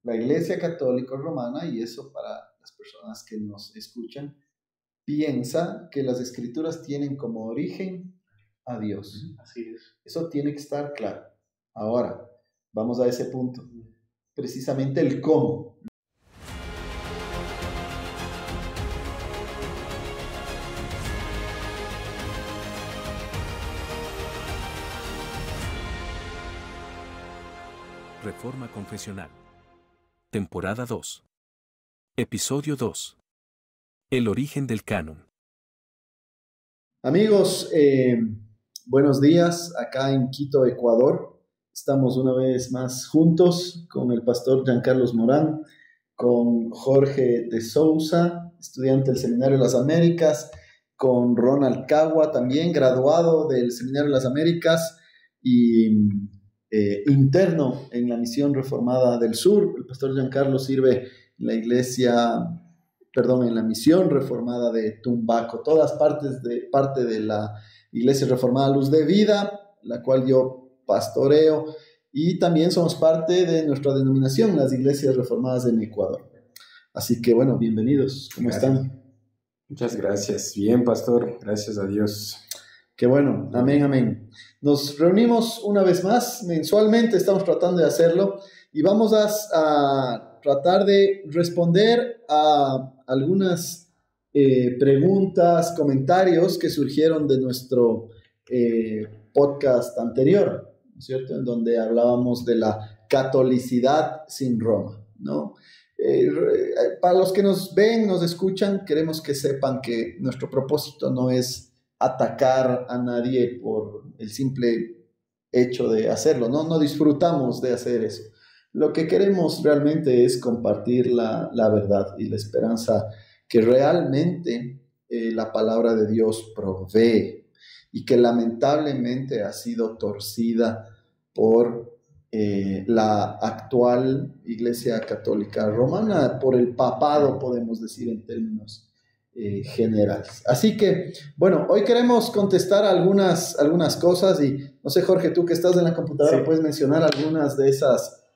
la Iglesia Católica Romana, y eso para las personas que nos escuchan, piensa que las Escrituras tienen como origen a Dios. Así es. Eso tiene que estar claro. Ahora, vamos a ese punto. Precisamente el cómo. Reforma Confesional. Temporada 2. Episodio 2. El origen del canon. Amigos, buenos días acá en Quito, Ecuador. Estamos una vez más juntos con el pastor Giancarlos Morán, con Jorge de Sousa, estudiante del Seminario de las Américas, con Ronald Cagua, también graduado del Seminario de las Américas y interno en la Misión Reformada del Sur. El pastor Giancarlo sirve en la en la Misión Reformada de Tumbaco, todas parte de la Iglesia Reformada Luz de Vida, la cual yo pastoreo, y también somos parte de nuestra denominación, las Iglesias Reformadas en Ecuador. Así que bueno, bienvenidos, ¿cómo están? Muchas gracias. Bien, pastor, gracias a Dios. Qué bueno, amén, amén. Nos reunimos una vez más, mensualmente estamos tratando de hacerlo y vamos a tratar de responder a algunas preguntas, comentarios que surgieron de nuestro podcast anterior, ¿no es cierto? En donde hablábamos de la catolicidad sin Roma, ¿no? Para los que nos ven, nos escuchan, queremos que sepan que nuestro propósito no es atacar a nadie por el simple hecho de hacerlo, no disfrutamos de hacer eso. Lo que queremos realmente es compartir la verdad y la esperanza que realmente la palabra de Dios provee y que lamentablemente ha sido torcida por la actual Iglesia Católica Romana, por el papado, podemos decir en términos generales. Así que, bueno, hoy queremos contestar algunas cosas y no sé, Jorge, tú que estás en la computadora, sí, puedes mencionar algunas de esos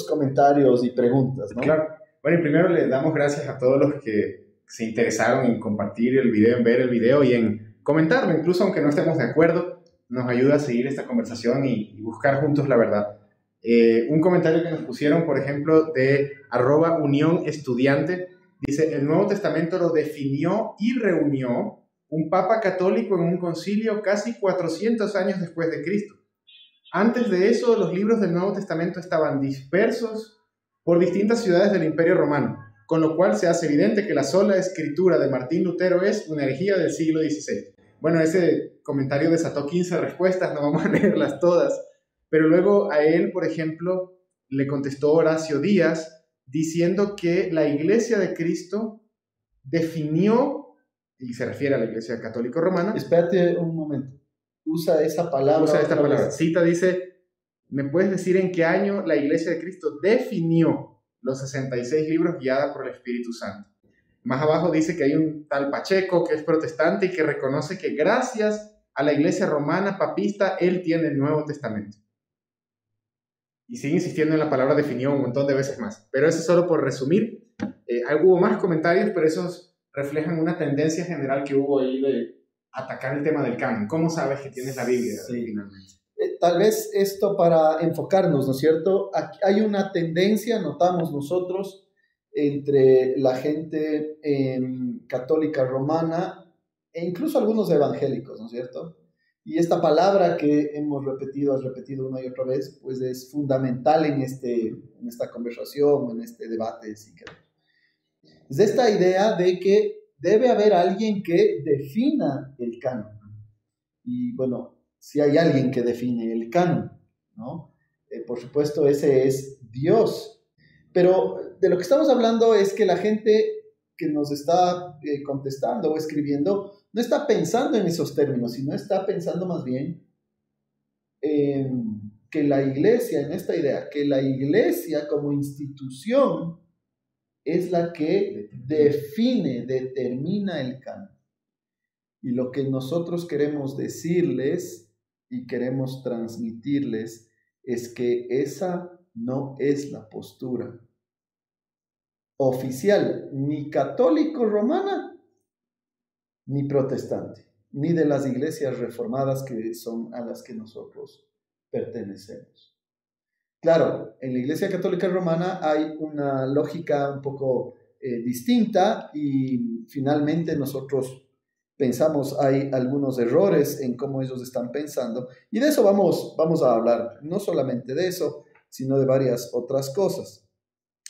comentarios y preguntas, ¿no? Claro. Bueno, y primero le damos gracias a todos los que se interesaron en compartir el video, en ver el video y en comentarlo, incluso aunque no estemos de acuerdo, nos ayuda a seguir esta conversación y buscar juntos la verdad. Un comentario que nos pusieron, por ejemplo, de @UniónEstudiante, dice: el Nuevo Testamento lo definió y reunió un papa católico en un concilio casi 400 años después de Cristo. Antes de eso, los libros del Nuevo Testamento estaban dispersos por distintas ciudades del Imperio Romano, con lo cual se hace evidente que la sola escritura de Martín Lutero es una herejía del siglo XVI. Bueno, ese comentario desató 15 respuestas, no vamos a leerlas todas, pero luego a él, por ejemplo, le contestó Horacio Díaz, diciendo que la Iglesia de Cristo definió, y se refiere a la Iglesia Católica Romana. Espérate un momento. Usa esta palabra. Cita, dice: ¿me puedes decir en qué año la Iglesia de Cristo definió los 66 libros guiada por el Espíritu Santo? Más abajo dice que hay un tal Pacheco que es protestante y que reconoce que gracias a la Iglesia Romana papista, él tiene el Nuevo Testamento. Y sigue insistiendo en la palabra definió un montón de veces más. Pero eso es solo por resumir. Hubo más comentarios, pero esos reflejan una tendencia general que hubo ahí de atacar el tema del canon. ¿Cómo sabes que tienes la Biblia? Sí. Finalmente? Tal vez esto para enfocarnos, ¿no es cierto? Aquí hay una tendencia, notamos nosotros, entre la gente católica romana e incluso algunos evangélicos, ¿no es cierto? Y esta palabra que has repetido una y otra vez, pues es fundamental en esta conversación, en este debate, si queremos. Es esta idea de que debe haber alguien que defina el canon. Y bueno, si hay alguien que define el canon, ¿no? Por supuesto, ese es Dios. Pero de lo que estamos hablando es que la gente que nos está contestando o escribiendo no está pensando en esos términos, sino está pensando más bien en que la iglesia, en esta idea, que la iglesia como institución es la que determina el canon. Y lo que nosotros queremos decirles y queremos transmitirles es que esa no es la postura oficial ni católico romana ni protestante, ni de las iglesias reformadas que son a las que nosotros pertenecemos. Claro, en la Iglesia Católica Romana hay una lógica un poco distinta y finalmente nosotros pensamos hay algunos errores en cómo ellos están pensando y de eso vamos a hablar, no solamente de eso, sino de varias otras cosas.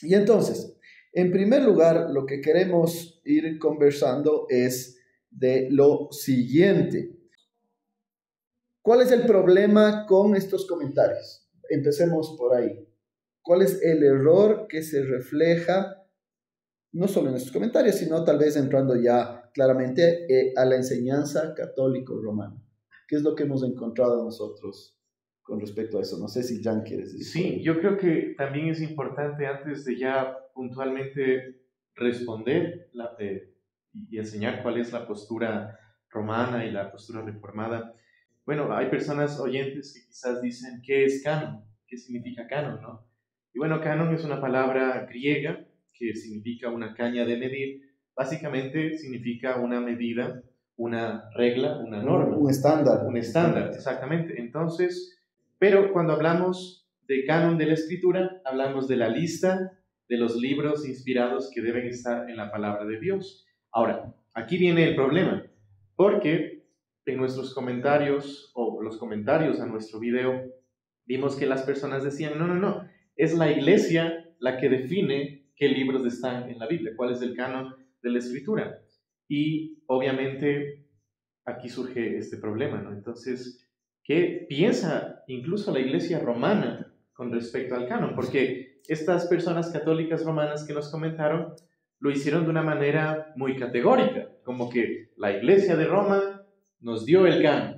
Y entonces, en primer lugar, lo que queremos ir conversando es de lo siguiente. ¿Cuál es el problema con estos comentarios? Empecemos por ahí. ¿Cuál es el error que se refleja no solo en estos comentarios, sino tal vez entrando ya claramente a la enseñanza católico-romana? ¿Qué es lo que hemos encontrado nosotros con respecto a eso? No sé si Jan quieres decir. Sí, yo creo que también es importante, antes de ya puntualmente responder y enseñar cuál es la postura romana y la postura reformada. Bueno, hay personas oyentes que quizás dicen, ¿qué es canon? ¿Qué significa canon, no? Y bueno, canon es una palabra griega que significa una caña de medir. Básicamente significa una medida, una regla, una norma. Un estándar. Un estándar, exactamente. Entonces, pero cuando hablamos de canon de la Escritura, hablamos de la lista de los libros inspirados que deben estar en la palabra de Dios. Ahora, aquí viene el problema, porque en nuestros comentarios o los comentarios a nuestro video, vimos que las personas decían, no, es la iglesia la que define qué libros están en la Biblia, cuál es el canon de la Escritura. Y obviamente aquí surge este problema, ¿no? Entonces, ¿qué piensa incluso la iglesia romana con respecto al canon? Porque estas personas católicas romanas que nos comentaron lo hicieron de una manera muy categórica, como que la iglesia de Roma nos dio el canon.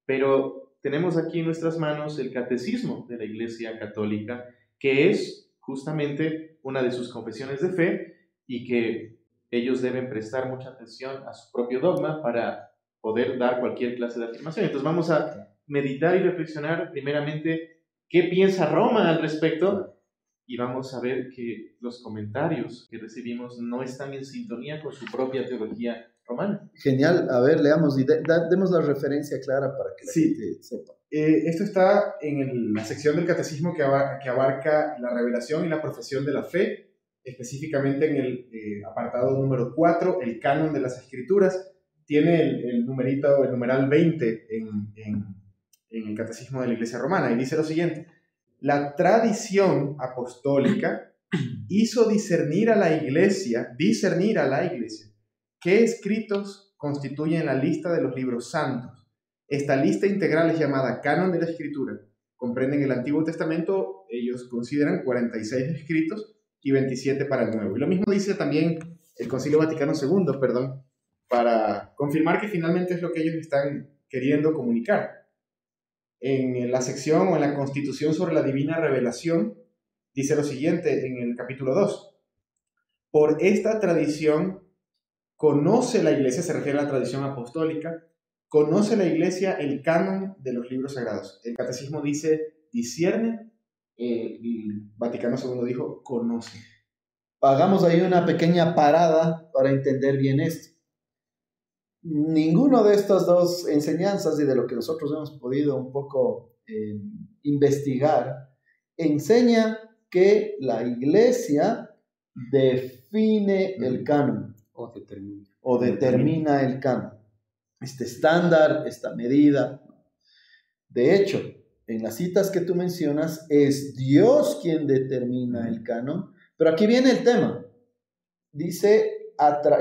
Pero tenemos aquí en nuestras manos el catecismo de la Iglesia Católica, que es justamente una de sus confesiones de fe y que ellos deben prestar mucha atención a su propio dogma para poder dar cualquier clase de afirmación. Entonces vamos a meditar y reflexionar primeramente qué piensa Roma al respecto y vamos a ver que los comentarios que recibimos no están en sintonía con su propia teología romana. Genial, a ver, leamos y demos la referencia clara para que la gente sepa. Esto está en la sección del catecismo que abarca la revelación y la profesión de la fe, específicamente en el apartado número 4, el canon de las escrituras. Tiene el numeral 20 en el catecismo de la Iglesia Romana, y dice lo siguiente: la tradición apostólica hizo discernir a la Iglesia qué escritos constituyen la lista de los libros santos. Esta lista integral es llamada Canon de la Escritura. Comprenden el Antiguo Testamento, ellos consideran 46 escritos y 27 para el Nuevo. Y lo mismo dice también el Concilio Vaticano II, para confirmar que finalmente es lo que ellos están queriendo comunicar. En la sección o en la Constitución sobre la Divina Revelación, dice lo siguiente en el capítulo 2. Por esta tradición conoce la Iglesia, se refiere a la tradición apostólica, conoce la Iglesia el canon de los libros sagrados. El catecismo dice, discierne, el Vaticano II dijo, conoce. Hagamos ahí una pequeña parada para entender bien esto. Ninguno de estas dos enseñanzas y de lo que nosotros hemos podido un poco investigar, enseña que la Iglesia define el canon o determina el canon, este estándar, esta medida. De hecho, en las citas que tú mencionas, es Dios quien determina el canon, pero aquí viene el tema. Dice,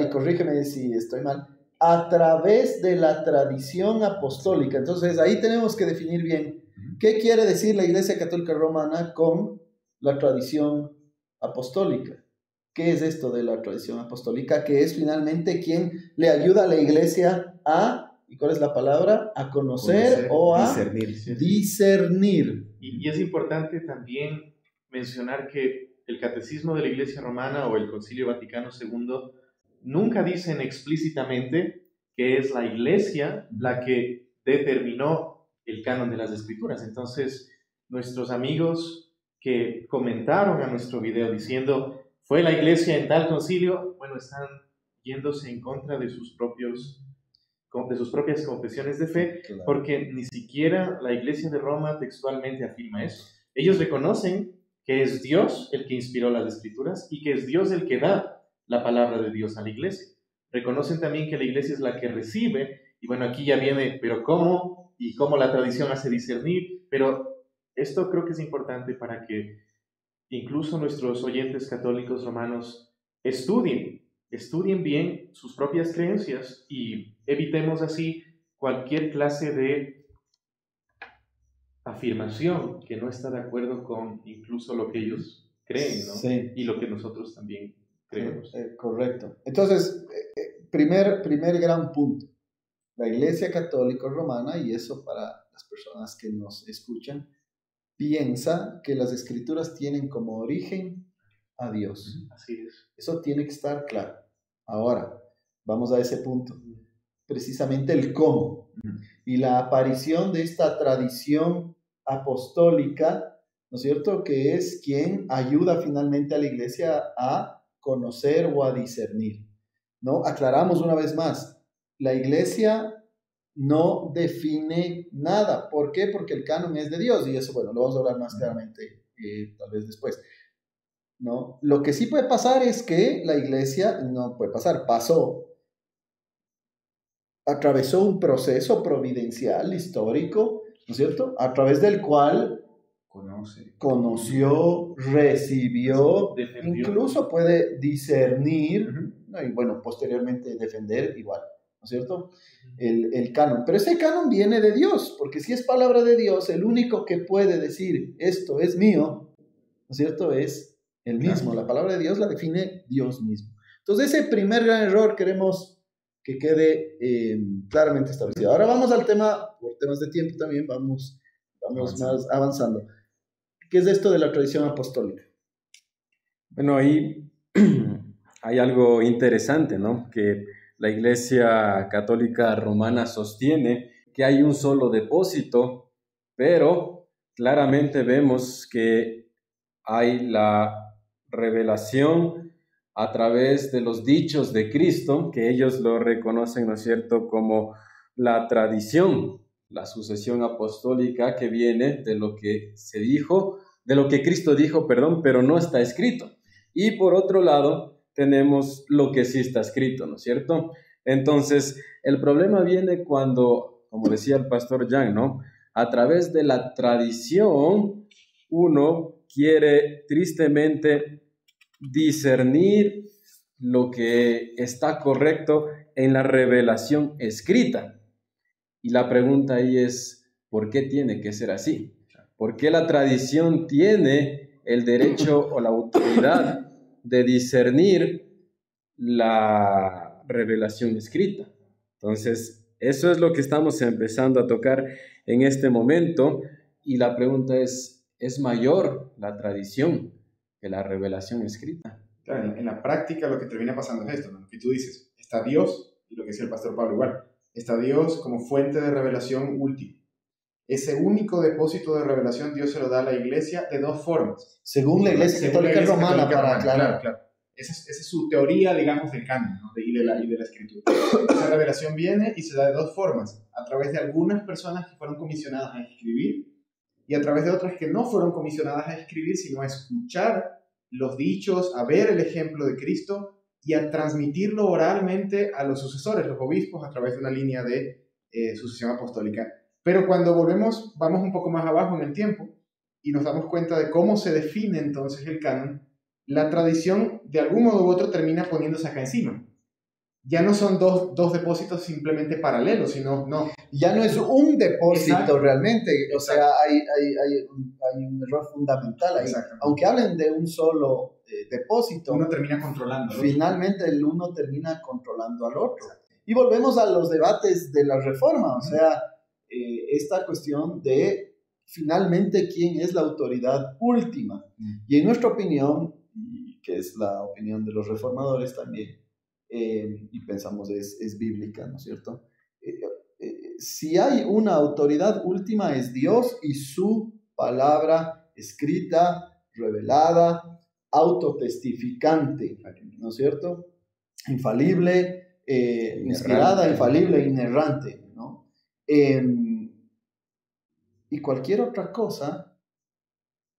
y corrígeme si estoy mal, a través de la tradición apostólica. Entonces, ahí tenemos que definir bien qué quiere decir la Iglesia Católica Romana con la tradición apostólica. ¿Qué es esto de la tradición apostólica? Que es finalmente quien le ayuda a la Iglesia a, ¿y cuál es la palabra? A conocer o a discernir. Y es importante también mencionar que el Catecismo de la Iglesia Romana o el Concilio Vaticano II nunca dicen explícitamente que es la Iglesia la que determinó el canon de las Escrituras. Entonces, nuestros amigos que comentaron a nuestro video diciendo, fue la iglesia en tal concilio, bueno, están yéndose en contra de sus propias confesiones de fe, Claro. porque ni siquiera la iglesia de Roma textualmente afirma eso. Ellos reconocen que es Dios el que inspiró las escrituras y que es Dios el que da la palabra de Dios a la iglesia. Reconocen también que la iglesia es la que recibe, y bueno, aquí ya viene, pero ¿cómo? Y cómo la tradición hace discernir, pero esto creo que es importante para que incluso nuestros oyentes católicos romanos estudien bien sus propias creencias y evitemos así cualquier clase de afirmación que no está de acuerdo con incluso lo que ellos creen, ¿no? Sí. Y lo que nosotros también creemos. Correcto. Entonces, primer gran punto. La Iglesia Católica Romana, y eso para las personas que nos escuchan, piensa que las escrituras tienen como origen a Dios. Así es. Eso tiene que estar claro. Ahora, vamos a ese punto. Precisamente el cómo. Y la aparición de esta tradición apostólica, ¿no es cierto?, que es quien ayuda finalmente a la iglesia a conocer o a discernir, ¿no? Aclaramos una vez más, la iglesia no define nada. ¿Por qué? Porque el canon es de Dios, y eso, bueno, lo vamos a hablar más claramente tal vez después, ¿no? Lo que sí puede pasar es que la iglesia, no puede pasar, atravesó un proceso providencial, histórico, ¿no es cierto?, a través del cual conoció, recibió, defendió, incluso puede discernir, ¿no? Y bueno, posteriormente defender igual, ¿no es cierto?, el canon. Pero ese canon viene de Dios, porque si es palabra de Dios, el único que puede decir esto es mío, ¿no es cierto?, es el mismo. La palabra de Dios la define Dios mismo. Entonces, ese primer gran error queremos que quede claramente establecido. Ahora vamos al tema, por temas de tiempo también, vamos más avanzando. ¿Qué es esto de la tradición apostólica? Bueno, ahí hay algo interesante, ¿no? Que la Iglesia Católica Romana sostiene que hay un solo depósito, pero claramente vemos que hay la revelación a través de los dichos de Cristo, que ellos lo reconocen, ¿no es cierto?, como la tradición, la sucesión apostólica que viene de lo que se dijo, de lo que Cristo dijo, pero no está escrito. Y por otro lado, tenemos lo que sí está escrito, ¿no es cierto? Entonces, el problema viene cuando, como decía el pastor Jan, ¿no?, a través de la tradición, uno quiere tristemente discernir lo que está correcto en la revelación escrita. Y la pregunta ahí es, ¿por qué tiene que ser así? ¿Por qué la tradición tiene el derecho o la autoridad de discernir la revelación escrita? Entonces, eso es lo que estamos empezando a tocar en este momento. Y la pregunta ¿es mayor la tradición que la revelación escrita? Claro, en la práctica lo que termina pasando es esto, ¿no? Lo que tú dices, está Dios, y lo que decía el pastor Pablo igual, está Dios como fuente de revelación última. Ese único depósito de revelación Dios se lo da a la iglesia de dos formas. Según la Iglesia Católica Romana, para aclarar. Claro. Esa es su teoría, digamos, del canon, ¿no?, y de la escritura. Esa revelación viene y se da de dos formas. A través de algunas personas que fueron comisionadas a escribir y a través de otras que no fueron comisionadas a escribir, sino a escuchar los dichos, a ver el ejemplo de Cristo y a transmitirlo oralmente a los sucesores, los obispos, a través de una línea de sucesión apostólica. Pero cuando vamos un poco más abajo en el tiempo y nos damos cuenta de cómo se define entonces el canon, la tradición de algún modo u otro termina poniéndose acá encima. Ya no son dos depósitos simplemente paralelos, sino ya no es un depósito. Exacto. Realmente. O Exacto. sea, hay un error fundamental ahí. Aunque hablen de un solo depósito, uno termina controlando. Finalmente el uno termina controlando al otro. Y volvemos a los debates de la Reforma. O sea, esta cuestión de finalmente quién es la autoridad última. Y en nuestra opinión, y que es la opinión de los reformadores también, y pensamos es bíblica, ¿no es cierto? Si hay una autoridad última es Dios y su palabra escrita, revelada, autotestificante, ¿no es cierto? Infalible, inspirada, infalible, inerrante, ¿no? Y cualquier otra cosa,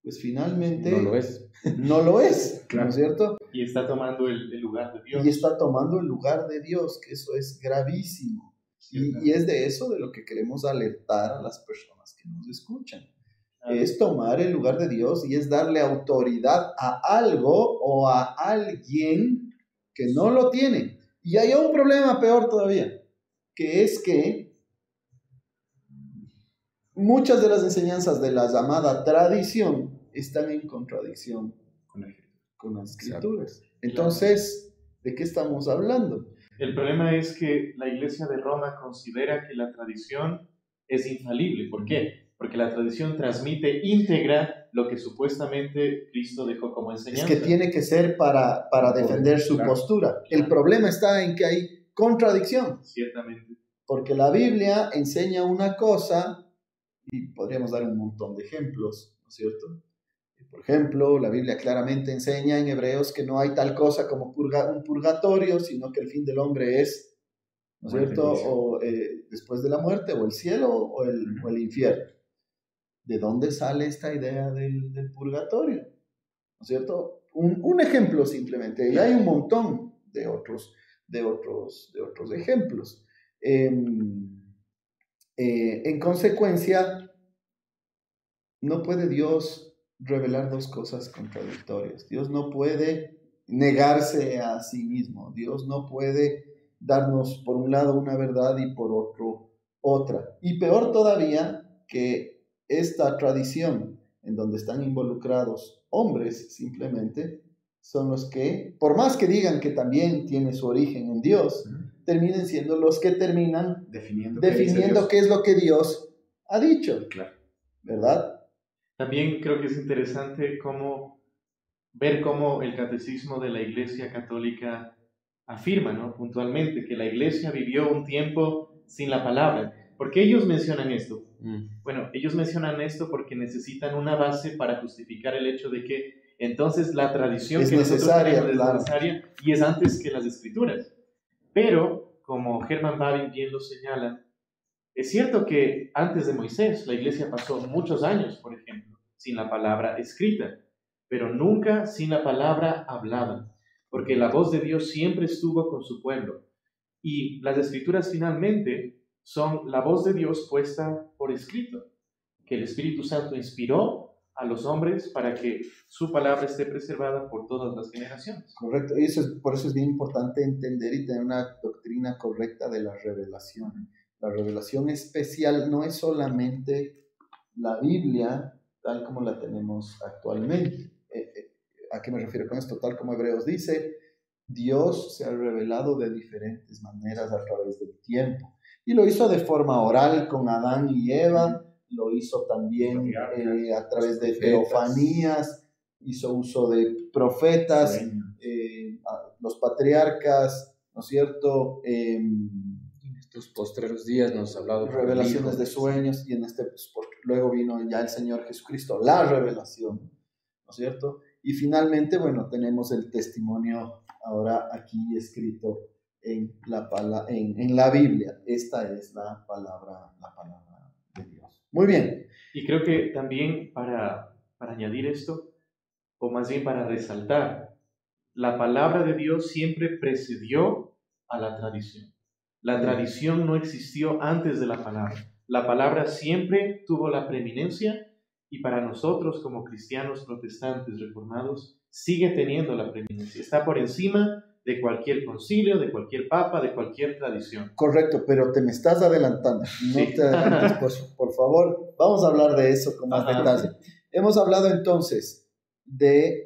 pues finalmente No lo es. no lo es, Claro. ¿no es cierto? Y está tomando el lugar de Dios. Y está tomando el lugar de Dios, que eso es gravísimo. Y es de eso de lo que queremos alertar a las personas que nos escuchan. Es tomar el lugar de Dios y es darle autoridad a algo o a alguien que no lo tiene. Y hay un problema peor todavía, que es que muchas de las enseñanzas de la llamada tradición están en contradicción con las escrituras. Entonces, ¿de qué estamos hablando? El problema es que la Iglesia de Roma considera que la tradición es infalible. ¿Por qué? Porque la tradición transmite íntegra lo que supuestamente Cristo dejó como Es enseñanza. que tiene que ser para defender su postura. El problema está en que hay contradicción, Ciertamente. porque la Biblia enseña una cosa, y podríamos dar un montón de ejemplos, ¿no es cierto? Por ejemplo, la Biblia claramente enseña en Hebreos que no hay tal cosa como un purgatorio, sino que el fin del hombre es, ¿no es cierto? O después de la muerte, o el cielo, o el infierno. ¿De dónde sale esta idea del purgatorio? ¿No es cierto? Un ejemplo simplemente, y hay un montón de otros ejemplos. En consecuencia, no puede Dios revelar dos cosas contradictorias. Dios no puede negarse a sí mismo. Dios no puede darnos por un lado una verdad y por otro otra. Y peor todavía, que esta tradición en donde están involucrados hombres simplemente son los que, por más que digan que también tiene su origen en Dios, terminen siendo los que terminan definiendo qué es lo que Dios ha dicho. Claro. ¿Verdad? También creo que es interesante ver cómo el catecismo de la Iglesia Católica afirma, ¿no?, puntualmente que la Iglesia vivió un tiempo sin la palabra. ¿Por qué ellos mencionan esto? Bueno, ellos mencionan esto porque necesitan una base para justificar el hecho de que entonces la tradición es que necesaria, nosotros tenemos claro. es necesaria y es antes que las Escrituras. Pero, como Herman Bavinck bien lo señala, es cierto que antes de Moisés la Iglesia pasó muchos años, por ejemplo, sin la palabra escrita, pero nunca sin la palabra hablada, porque la voz de Dios siempre estuvo con su pueblo. Y las Escrituras finalmente son la voz de Dios puesta por escrito, que el Espíritu Santo inspiró a los hombres para que su palabra esté preservada por todas las generaciones. Correcto, y por eso es bien importante entender y tener una doctrina correcta de la revelación. La revelación especial no es solamente la Biblia tal como la tenemos actualmente. ¿A qué me refiero con esto? Tal como Hebreos dice, Dios se ha revelado de diferentes maneras a través del tiempo. Y lo hizo de forma oral con Adán y Eva, lo hizo también a través de teofanías, hizo uso de profetas, los patriarcas, ¿no es cierto? En estos postreros días nos ha hablado revelaciones de sueños, y en luego vino ya el Señor Jesucristo, la revelación, ¿no es cierto? Y finalmente, bueno, tenemos el testimonio ahora aquí escrito en la Biblia. Esta es la palabra de Dios. Muy bien. Y creo que también para añadir esto, o más bien para resaltar, la palabra de Dios siempre precedió a la tradición. La tradición no existió antes de la palabra. La palabra siempre tuvo la preeminencia y para nosotros como cristianos protestantes reformados sigue teniendo la preeminencia. Está por encima de cualquier concilio, de cualquier papa, de cualquier tradición. Correcto, pero te me estás adelantando. No Sí. te adelantes, por favor. Vamos a hablar de eso con más detalle. Hemos hablado entonces de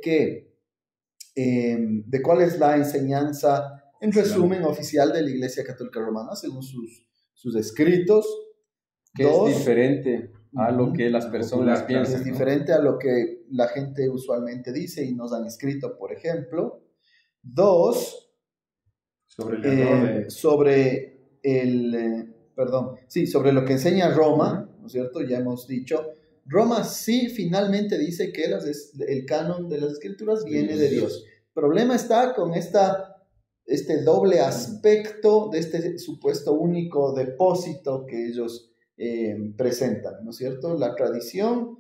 de cuál es la enseñanza, en resumen, oficial de la Iglesia Católica Romana, según sus escritos. Que es diferente a lo que las personas piensan. Es diferente a lo que la gente usualmente dice y nos han escrito, por ejemplo. 2, sobre lo que enseña Roma, ¿no es cierto? Ya hemos dicho. Roma sí finalmente dice que el canon de las escrituras viene de Dios. El problema está con este doble aspecto de este supuesto único depósito que ellos presentan, ¿no es cierto? La tradición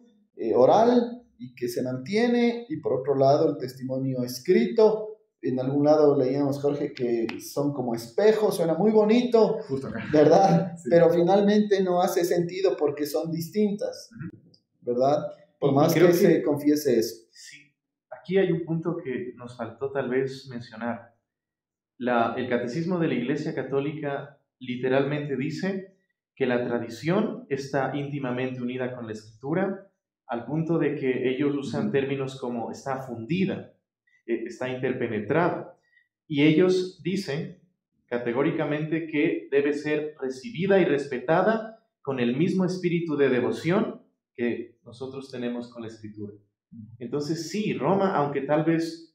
oral y que se mantiene, y por otro lado el testimonio escrito. En algún lado leíamos, Jorge, que son como espejos, suena muy bonito, Justo acá. ¿verdad? Sí. Pero finalmente no hace sentido porque son distintas, ¿verdad? Por más que se confiese eso. Sí, aquí hay un punto que nos faltó tal vez mencionar. El Catecismo de la Iglesia Católica literalmente dice que la tradición está íntimamente unida con la Escritura, al punto de que ellos usan términos como está fundida, está interpenetrada. Y ellos dicen categóricamente que debe ser recibida y respetada con el mismo espíritu de devoción que nosotros tenemos con la Escritura. Entonces sí, Roma, aunque tal vez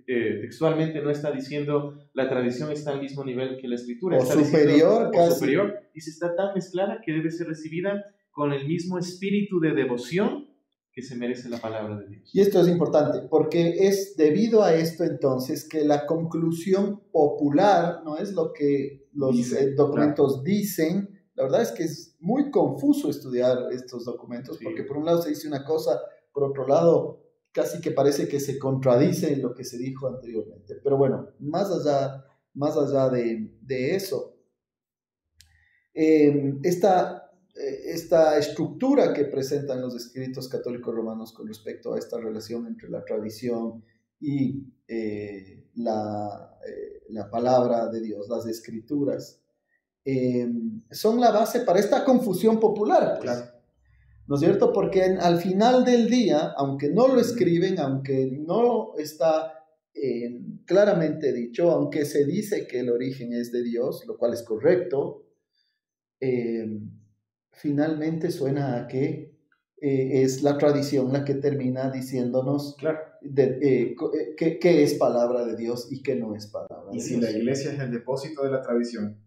textualmente no está diciendo la tradición está al mismo nivel que la Escritura, O está superior, casi. O superior, dice está tan mezclada que debe ser recibida con el mismo espíritu de devoción que se merece la palabra de Dios. Y esto es importante, porque es debido a esto entonces que la conclusión popular no es lo que los documentos dicen. La verdad es que es muy confuso estudiar estos documentos, porque por un lado se dice una cosa, por otro lado casi que parece que se contradice lo que se dijo anteriormente. Pero bueno, más allá de eso, esta estructura que presentan los escritos católicos romanos con respecto a esta relación entre la tradición y la palabra de Dios, las escrituras, son la base para esta confusión popular, pues. Claro. ¿No es cierto? Porque al final del día, aunque no lo escriben, aunque no está claramente dicho, aunque se dice que el origen es de Dios, lo cual es correcto, finalmente suena a que es la tradición la que termina diciéndonos qué es palabra de Dios y qué no es palabra de Dios. Y si la iglesia es el depósito de la tradición,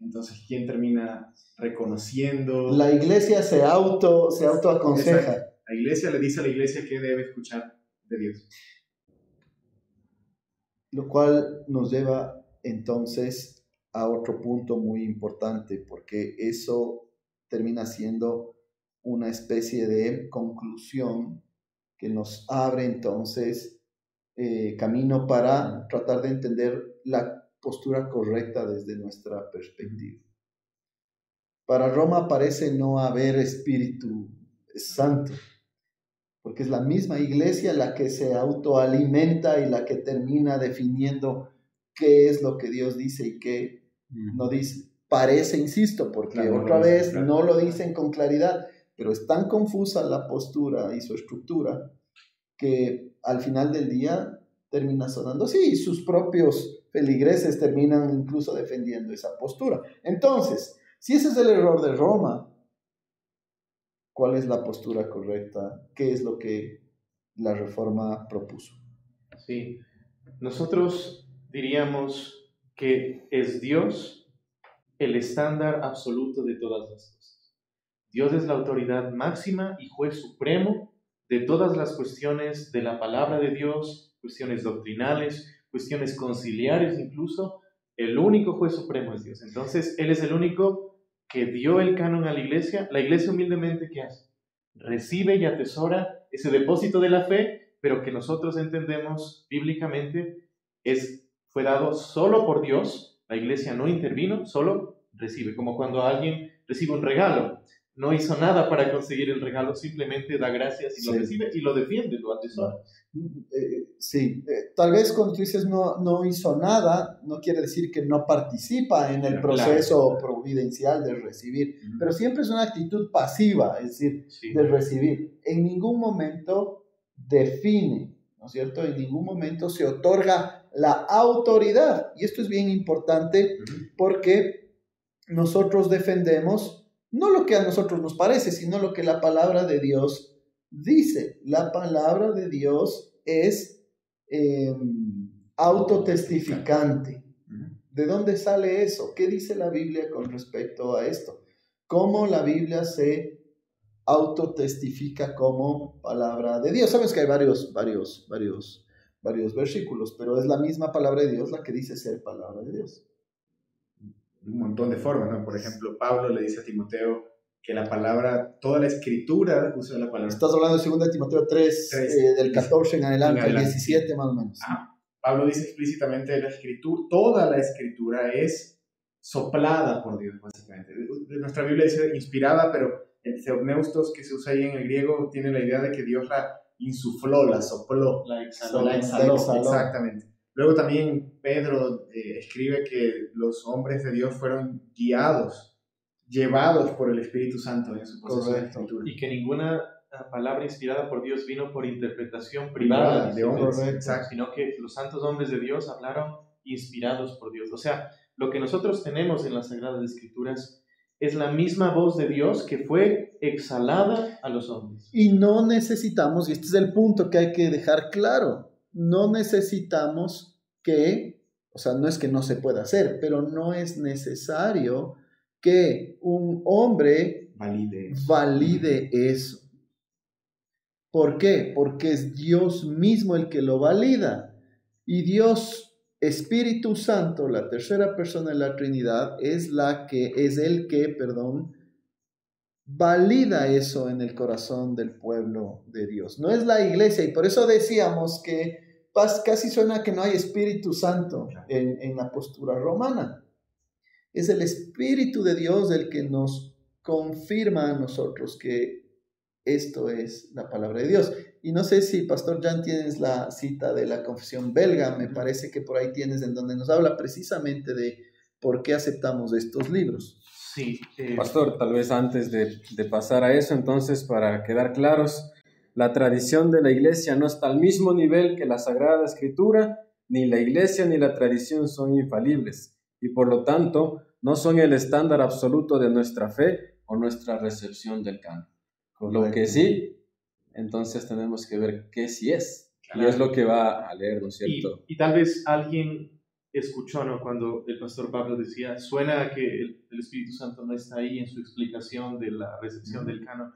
entonces ¿quién termina reconociendo? La iglesia se autoaconseja. Exacto. La iglesia le dice a la iglesia que debe escuchar de Dios. Lo cual nos lleva entonces a otro punto muy importante, porque eso termina siendo una especie de conclusión que nos abre entonces camino para tratar de entender la postura correcta desde nuestra perspectiva. Para Roma parece no haber Espíritu Santo, porque es la misma iglesia la que se autoalimenta y la que termina definiendo qué es lo que Dios dice y qué no dice. Parece, insisto, porque no lo dicen con claridad, pero es tan confusa la postura y su estructura que al final del día termina sonando así, y sus propios feligreses terminan incluso defendiendo esa postura. Entonces, si ese es el error de Roma, ¿cuál es la postura correcta? ¿Qué es lo que la Reforma propuso? Sí, nosotros diríamos que es Dios el estándar absoluto de todas las cosas. Dios es la autoridad máxima y juez supremo de todas las cuestiones de la palabra de Dios, cuestiones doctrinales, cuestiones conciliares incluso. El único juez supremo es Dios. Entonces, Él es el único que dio el canon a la iglesia. La iglesia humildemente, ¿qué hace? Recibe y atesora ese depósito de la fe, pero que nosotros entendemos bíblicamente fue dado solo por Dios. La iglesia no intervino, solo recibe. Como cuando alguien recibe un regalo. No hizo nada para conseguir el regalo, simplemente da gracias y lo recibe y lo defiende, lo atesora. Tal vez cuando tú dices no hizo nada, no quiere decir que no participa en el proceso providencial de recibir, pero siempre es una actitud pasiva, es decir, de recibir. En ningún momento define, ¿no es cierto? En ningún momento se otorga la autoridad, y esto es bien importante porque nosotros defendemos no lo que a nosotros nos parece, sino lo que la palabra de Dios dice. La palabra de Dios es autotestificante. ¿De dónde sale eso? ¿Qué dice la Biblia con respecto a esto? ¿Cómo la Biblia se autotestifica como palabra de Dios. Sabes que hay varios versículos, pero es la misma palabra de Dios la que dice ser palabra de Dios. Un montón de formas, ¿no? Por ejemplo, Pablo le dice a Timoteo que la palabra, toda la escritura usa la palabra. Estás hablando de 2 Timoteo 3, del 14 en adelante, el 17 más o menos. Pablo dice explícitamente que la escritura, toda la escritura es soplada por Dios, básicamente. Nuestra Biblia dice inspirada, pero el theopneustos que se usa ahí en el griego tiene la idea de que Dios la insufló, la sopló, La exhaló. la exhaló. Exactamente. Luego también Pedro escribe que los hombres de Dios fueron guiados, llevados por el Espíritu Santo en su proceso de escritura. Y que ninguna palabra inspirada por Dios vino por interpretación privada de hombres, sino que los santos hombres de Dios hablaron inspirados por Dios. O sea, lo que nosotros tenemos en las Sagradas Escrituras es la misma voz de Dios que fue exhalada a los hombres. Y no necesitamos, y este es el punto que hay que dejar claro, no necesitamos que, o sea, no es que no se pueda hacer, pero no es necesario que un hombre valide eso. ¿Por qué? Porque es Dios mismo el que lo valida. Y Dios, Espíritu Santo, la tercera persona de la Trinidad, es el que valida eso en el corazón del pueblo de Dios. No es la iglesia, y por eso decíamos que casi suena que no hay Espíritu Santo en la postura romana. Es el Espíritu de Dios el que nos confirma a nosotros que esto es la palabra de Dios. Y no sé si, Pastor Jan, tienes la cita de la Confesión Belga, me parece que por ahí tienes, en donde nos habla precisamente de por qué aceptamos estos libros. Sí. Pastor, tal vez antes de pasar a eso, entonces, para quedar claros, la tradición de la Iglesia no está al mismo nivel que la Sagrada Escritura, ni la Iglesia ni la tradición son infalibles, y por lo tanto, no son el estándar absoluto de nuestra fe o nuestra recepción del canon. Lo que sí, entonces tenemos que ver qué sí es. Claro. Y es lo que va a leer, ¿no es cierto? Y tal vez alguien escuchó, ¿no?, cuando el pastor Pablo decía, suena que el Espíritu Santo no está ahí en su explicación de la recepción del canon.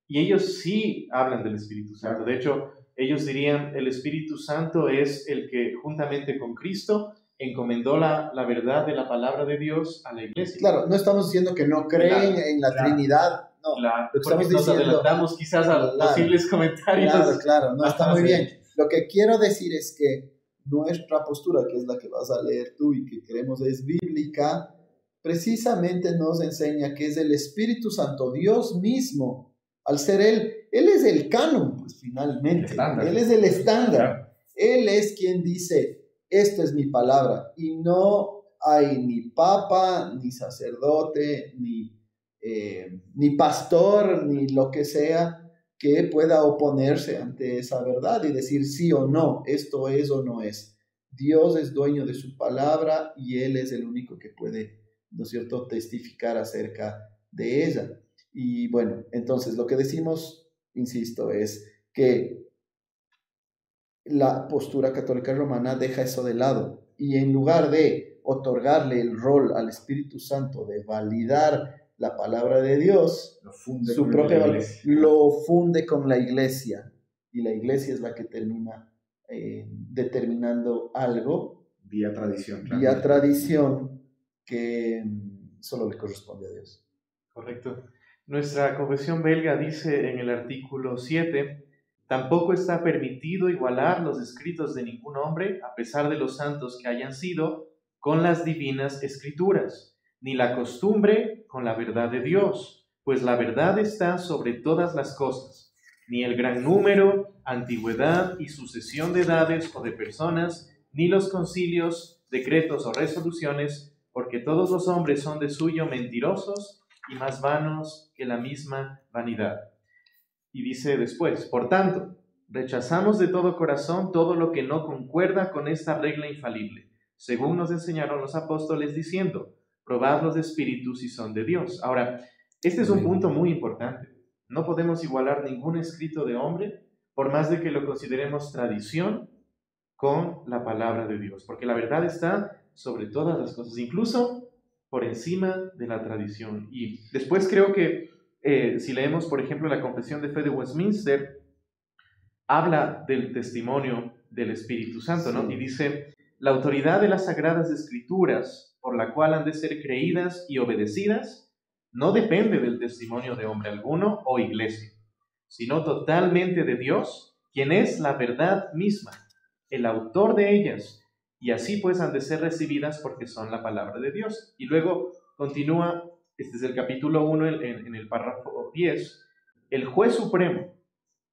Y ellos sí hablan del Espíritu Santo. De hecho, ellos dirían, el Espíritu Santo es el que juntamente con Cristo encomendó la verdad de la palabra de Dios a la iglesia. Claro, no estamos diciendo que no creen en la Trinidad. No, claro, lo que estamos nos diciendo, adelantamos quizás a posibles comentarios. Claro, no, está muy bien. Lo que quiero decir es que nuestra postura, que es la que vas a leer tú y que creemos es bíblica, precisamente nos enseña que es el Espíritu Santo, Dios mismo, al ser Él es el canon, pues finalmente, Él es el estándar, Él es quien dice, esto es mi palabra, y no hay ni papa, ni sacerdote, ni pastor, ni lo que sea, que pueda oponerse ante esa verdad y decir sí o no, esto es o no es. Dios es dueño de su palabra y Él es el único que puede, ¿no es cierto?, testificar acerca de ella. Y bueno, entonces lo que decimos, insisto, es que la postura católica romana deja eso de lado y en lugar de otorgarle el rol al Espíritu Santo de validar la palabra de Dios, su propia valor, lo funde con la iglesia, y la iglesia es la que termina determinando algo vía tradición que solo le corresponde a Dios. Correcto. Nuestra confesión belga dice en el artículo 7, tampoco está permitido igualar los escritos de ningún hombre, a pesar de los santos que hayan sido, con las divinas escrituras, ni la costumbre con la verdad de Dios, pues la verdad está sobre todas las cosas, ni el gran número, antigüedad y sucesión de edades o de personas, ni los concilios, decretos o resoluciones, porque todos los hombres son de suyo mentirosos y más vanos que la misma vanidad. Y dice después, por tanto, rechazamos de todo corazón todo lo que no concuerda con esta regla infalible, según nos enseñaron los apóstoles diciendo, probad los espíritus si son de Dios. Ahora, este es un punto muy importante. No podemos igualar ningún escrito de hombre, por más de que lo consideremos tradición, con la palabra de Dios, porque la verdad está sobre todas las cosas, incluso por encima de la tradición. Y después creo que si leemos, por ejemplo, la Confesión de Fe de Westminster, habla del testimonio del Espíritu Santo, ¿no? Sí. Y dice, la autoridad de las Sagradas Escrituras, por la cual han de ser creídas y obedecidas, no depende del testimonio de hombre alguno o iglesia, sino totalmente de Dios, quien es la verdad misma, el autor de ellas, y así pues han de ser recibidas porque son la palabra de Dios. Y luego continúa, este es el capítulo 1 en el párrafo 10, el juez supremo,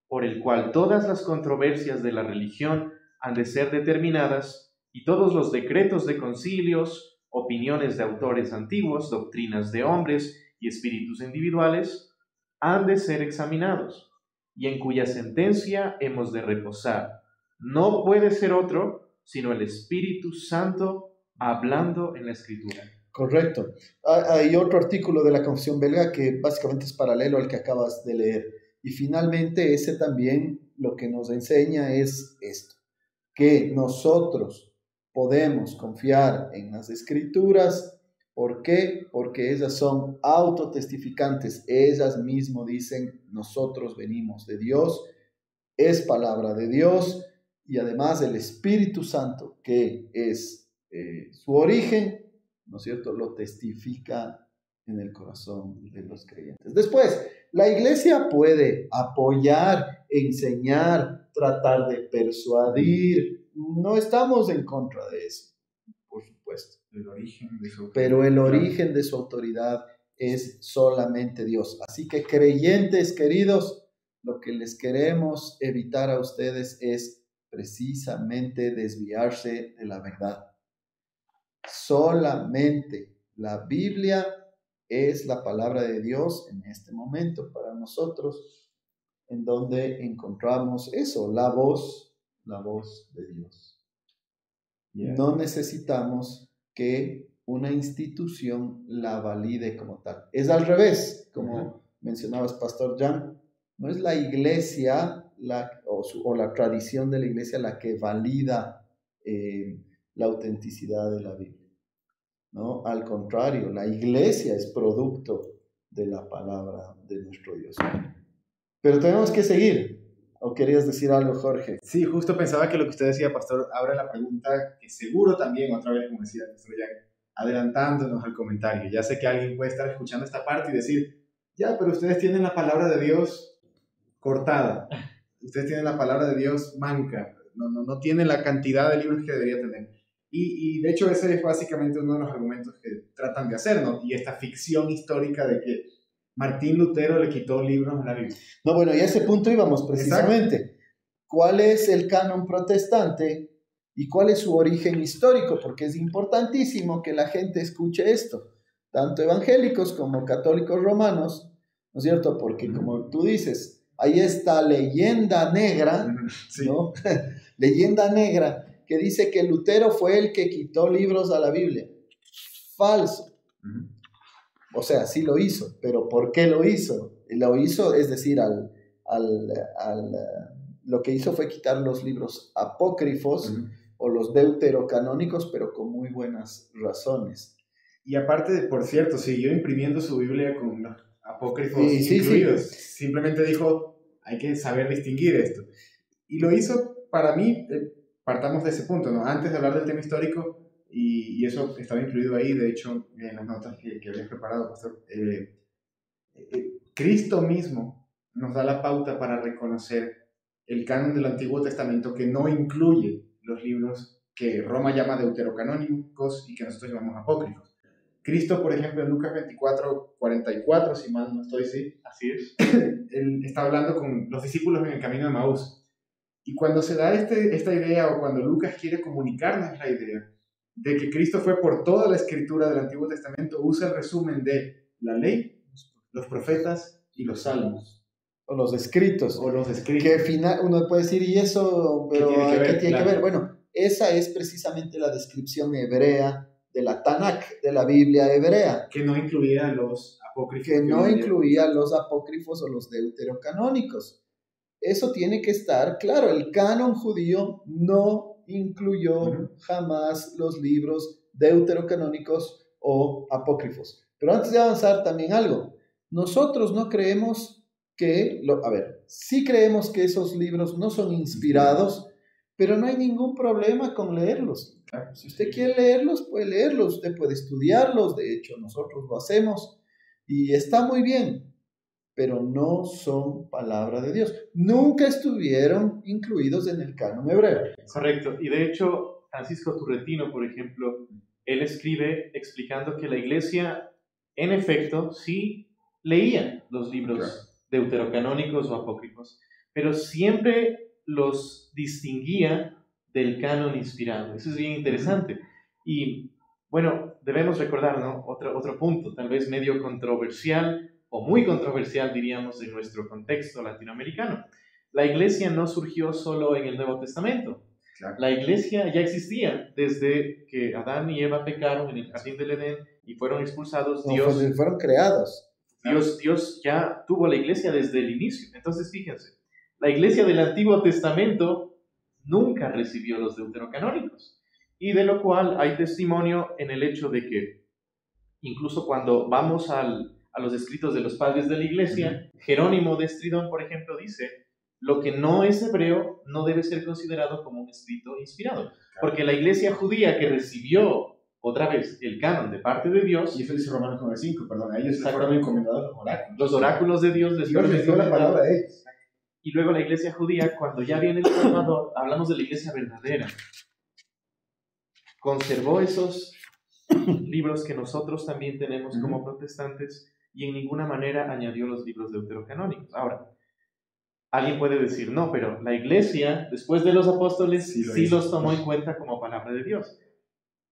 por el cual todas las controversias de la religión han de ser determinadas, y todos los decretos de concilios, opiniones de autores antiguos, doctrinas de hombres y espíritus individuales, han de ser examinados, y en cuya sentencia hemos de reposar. No puede ser otro, sino el Espíritu Santo hablando en la Escritura. Correcto. Hay otro artículo de la Confesión Belga que básicamente es paralelo al que acabas de leer. Y finalmente ese también lo que nos enseña es esto, que nosotros podemos confiar en las Escrituras. ¿Por qué? Porque ellas son autotestificantes. Ellas mismas dicen, nosotros venimos de Dios, es palabra de Dios, y además el Espíritu Santo, que es su origen, ¿no es cierto?, lo testifica en el corazón de los creyentes. Después, la iglesia puede apoyar, enseñar, tratar de persuadir. No estamos en contra de eso, por supuesto. El origen de su autoridad. Pero el origen de su autoridad es solamente Dios. Así que, creyentes queridos, lo que les queremos evitar a ustedes es precisamente desviarse de la verdad. Solamente la Biblia es la palabra de Dios en este momento para nosotros, en donde encontramos eso, la voz de Dios. Yeah. No necesitamos que una institución la valide como tal. Es al revés, como mencionabas, Pastor Jan. No es la iglesia o la tradición de la iglesia la que valida la autenticidad de la Biblia, ¿no? Al contrario, la iglesia es producto de la palabra de nuestro Dios. Pero tenemos que seguir. ¿O querías decir algo, Jorge? Sí, justo pensaba que lo que usted decía, Pastor, abre la pregunta que seguro también, otra vez, como decía Pastor Jan, adelantándonos al comentario. Ya sé que alguien puede estar escuchando esta parte y decir, ya, pero ustedes tienen la palabra de Dios cortada. Ustedes tienen la palabra de Dios manca. No tienen la cantidad de libros que debería tener. Y de hecho ese es básicamente uno de los argumentos que tratan de hacer, ¿no? Y esta ficción histórica de que Martín Lutero le quitó libros a la Biblia. No, bueno, y a ese punto íbamos precisamente. Exacto. ¿Cuál es el canon protestante y cuál es su origen histórico? Porque es importantísimo que la gente escuche esto, tanto evangélicos como católicos romanos, ¿no es cierto? Porque como tú dices, hay esta leyenda negra, sí, ¿no? Leyenda negra que dice que Lutero fue el que quitó libros a la Biblia. Falso. O sea, sí lo hizo, pero ¿por qué lo hizo? Lo hizo, es decir, lo que hizo fue quitar los libros apócrifos o los deuterocanónicos, pero con muy buenas razones. Y aparte, por cierto, siguió imprimiendo su Biblia con los apócrifos incluidos. Sí. Simplemente dijo, hay que saber distinguir esto. Y lo hizo, para mí, partamos de ese punto, ¿no? Antes de hablar del tema histórico, y eso estaba incluido ahí, de hecho, en las notas que habías preparado, Pastor. Cristo mismo nos da la pauta para reconocer el canon del Antiguo Testamento que no incluye los libros que Roma llama deuterocanónicos y que nosotros llamamos apócrifos. Cristo, por ejemplo, en Lucas 24:44, si mal no estoy, sí. Así es. Él está hablando con los discípulos en el camino de Maús. Y cuando se da esta idea, o cuando Lucas quiere comunicarnos la idea de que Cristo fue por toda la escritura del Antiguo Testamento, usa el resumen de la ley, los profetas y los salmos. O los escritos. O los escritos. Que final, uno puede decir, ¿y eso? Pero ¿qué tiene que ver? Bueno, esa es precisamente la descripción hebrea de la Tanakh, de la Biblia hebrea. Que no incluía los apócrifos. Que no incluía los apócrifos o los deuterocanónicos. Eso tiene que estar claro. El canon judío no incluyó jamás los libros deuterocanónicos o apócrifos. Pero antes de avanzar, también algo. Nosotros no creemos sí creemos que esos libros no son inspirados, pero no hay ningún problema con leerlos. Si usted quiere leerlos, puede leerlos, usted puede estudiarlos, de hecho nosotros lo hacemos y está muy bien, pero no son palabra de Dios. Nunca estuvieron incluidos en el canon hebreo. Correcto, y de hecho Francisco Turretino, por ejemplo, él escribe explicando que la iglesia, en efecto, sí leía los libros deuterocanónicos o apócrifos, pero siempre los distinguía del canon inspirado. Eso es bien interesante. Y bueno, debemos recordar, ¿no? Otro punto, tal vez medio controversial o muy controversial, diríamos, en nuestro contexto latinoamericano. La iglesia no surgió solo en el Nuevo Testamento. Claro. La iglesia ya existía desde que Adán y Eva pecaron en el jardín del Edén y fueron expulsados. Fueron creados. Dios ya tuvo la iglesia desde el inicio. Entonces, fíjense, la iglesia del Antiguo Testamento nunca recibió los deuterocanónicos, y de lo cual hay testimonio en el hecho de que incluso cuando vamos a los escritos de los padres de la iglesia, Jerónimo de Estridón, por ejemplo, dice: lo que no es hebreo no debe ser considerado como un escrito inspirado, porque la iglesia judía que recibió otra vez el canon de parte de Dios, y eso dice Romanos 9:5, perdón, a ellos les fueron encomendados los oráculos. Los oráculos de Dios les fueron encomendados la palabra de ellos. Y luego la iglesia judía, cuando ya viene el Salvador, hablamos de la iglesia verdadera, conservó esos libros que nosotros también tenemos como protestantes, y en ninguna manera añadió los libros deuterocanónicos. Ahora, alguien puede decir: no, pero la iglesia, después de los apóstoles, sí los tomó en cuenta como palabra de Dios.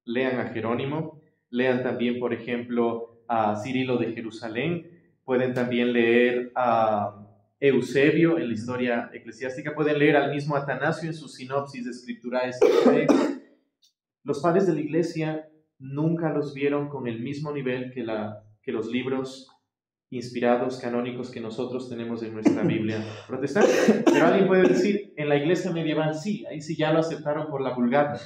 Lean a Jerónimo, lean también, por ejemplo, a Cirilo de Jerusalén, pueden también leer a Eusebio en la historia eclesiástica, pueden leer al mismo Atanasio en su sinopsis de Scripturae. Los padres de la iglesia nunca los vieron con el mismo nivel que los libros inspirados, canónicos que nosotros tenemos en nuestra Biblia protestante. Pero alguien puede decir: en la iglesia medieval sí, ahí sí ya lo aceptaron por la Vulgata.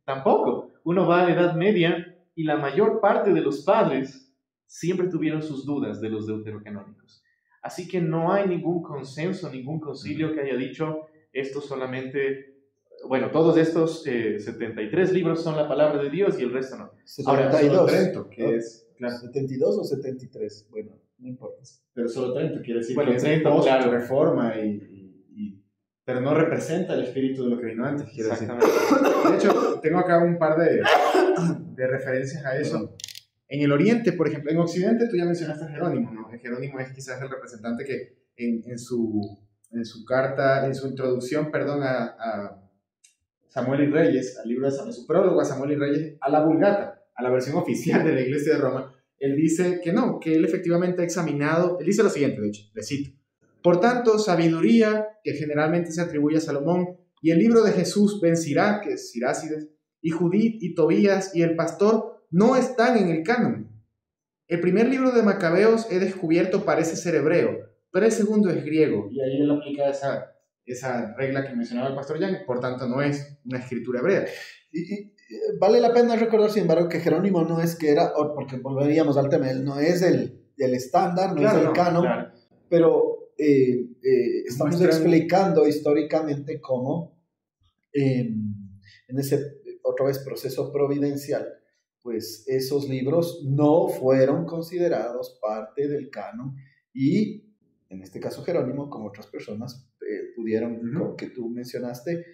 Tampoco. Uno va a la Edad Media y la mayor parte de los padres siempre tuvieron sus dudas de los deuterocanónicos. Así que no hay ningún consenso, ningún concilio que haya dicho esto solamente, bueno, todos estos 73 libros son la palabra de Dios y el resto no. 72. Ahora, solo Trento, que ¿no? es... Claro. 72 o 73, bueno, no importa. Pero solo Trento quiere decir bueno, que Trento, es claro, reforma pero no representa el espíritu de lo que vino antes, quiero decir. De hecho, tengo acá un par de referencias a eso. En el Oriente, por ejemplo, en Occidente tú ya mencionaste a Jerónimo, ¿no? Jerónimo es quizás el representante que en su carta, en su introducción, a Samuel y Reyes, al libro de Samuel, su prólogo a Samuel y Reyes, a la Vulgata, a la versión oficial de la Iglesia de Roma, él dice que no, que él efectivamente ha examinado, él dice lo siguiente, de hecho, le cito: por tanto, sabiduría, que generalmente se atribuye a Salomón, y el libro de Jesús ben Sirach, que es Sirácides, y Judith y Tobías y el pastor, no están en el canon. El primer libro de Macabeos he descubierto parece ser hebreo, pero el segundo es griego, y ahí él aplica esa regla que mencionaba el pastor Jan, por tanto no es una escritura hebrea. Y vale la pena recordar, sin embargo, que Jerónimo no es que era, porque volveríamos al tema, él no es el estándar, no es el canon, pero estamos explicando históricamente cómo en ese, otra vez, proceso providencial, pues esos libros no fueron considerados parte del canon, y en este caso Jerónimo, como otras personas, pudieron, como que tú mencionaste,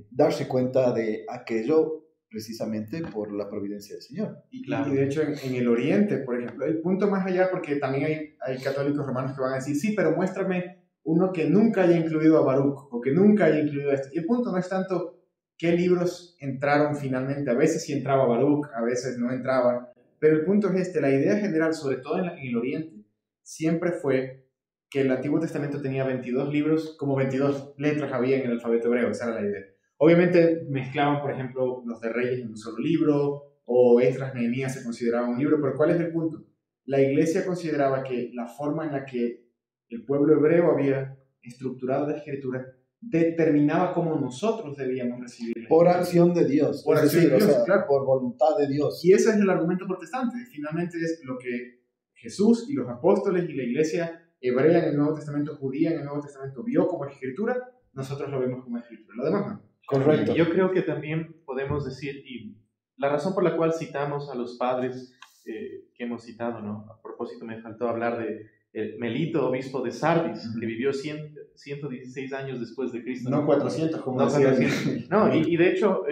darse cuenta de aquello precisamente por la providencia del Señor. Y de hecho en el Oriente, por ejemplo, el punto más allá, porque también hay católicos romanos que van a decir: sí, pero muéstrame uno que nunca haya incluido a Baruch, o que nunca haya incluido esto. Y el punto no es tanto qué libros entraron finalmente, a veces sí entraba Baruch, a veces no entraba, pero el punto es la idea general, sobre todo en el Oriente, siempre fue que el Antiguo Testamento tenía 22 libros, como 22 letras había en el alfabeto hebreo, esa era la idea. Obviamente mezclaban, por ejemplo, los de Reyes en un solo libro, o Esdras, Nehemías se consideraban un libro, pero ¿cuál es el punto? La iglesia consideraba que la forma en la que el pueblo hebreo había estructurado la escritura determinaba cómo nosotros debíamos recibirla. Por acción de Dios. Por acción de Dios, claro. Por voluntad de Dios. Y ese es el argumento protestante. Finalmente es lo que Jesús y los apóstoles y la iglesia hebrea en el Nuevo Testamento, judía en el Nuevo Testamento vio como escritura, nosotros lo vemos como escritura. Lo demás no. Correcto. Yo creo que también podemos decir, y la razón por la cual citamos a los padres que hemos citado, ¿no? A propósito, me faltó hablar de Melito, obispo de Sardis, que vivió 116 años después de Cristo. No 400, como no, decía 400. No, y de hecho,